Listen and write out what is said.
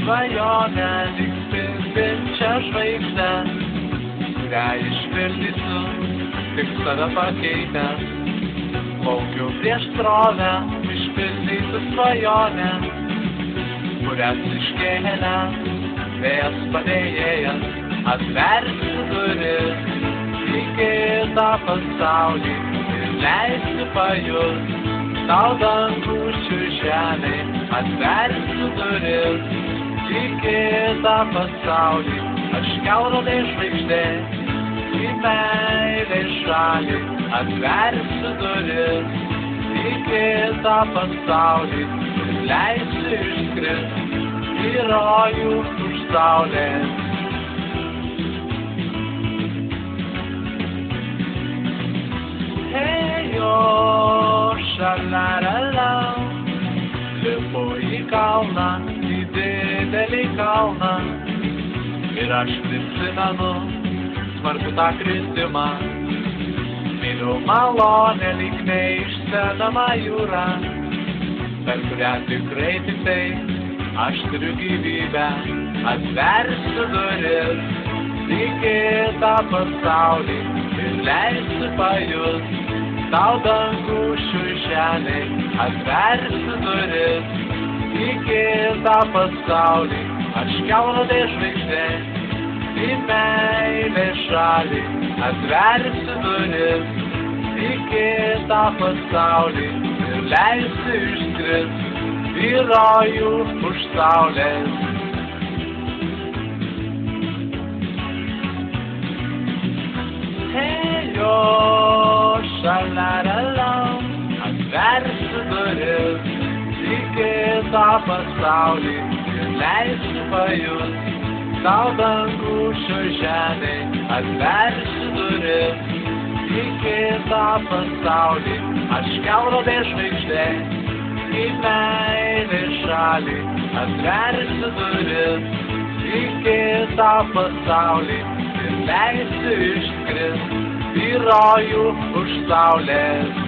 svajonę, lyg spindinčią žvaigždę, kurią išpildysiu tik save pakeitęs. Plaukiu prieš srovę, išpildysiu svajonę, kurias iškėlęs vėjas padėjėjas, atversiu duris į kitą pasaulį ir leisiu pajust tau dangų žemė, atversiu duris į kitą pasaulį, aš kelrodė žvaigždė į meilės šalį, atversiu duris į kitą pasaulį ir leisiu išskrist į rojų už saulės. Hejo, šalarala, lipu į kalną, į didelį kalną, ir aš prisimenu smarkų tą kritimą. Myliu malonę lyg neišsenamą jūrą, per kurią tikrai tik tai aš turiu gyvybę, atversiu duris į kitą pasaulį ir leisiu pajust tau dangų žemė, atversiu duris į kitą pasaulį, aš kelrodė žvaigždė į meilės šalį, atversiu duris į kitą pasaulį ir leisiu išskrist į rojų už saulės. Hejo, šalarala, atversiu duris į kitą pasaulį ir leisiu pajust tau dangų žemė, atversiu duris į kitą pasaulį, aš kelrodė žvaigždė į meilės šalį, atversiu duris į kitą pasaulį ir leisiu išskrist į rojų už saulės.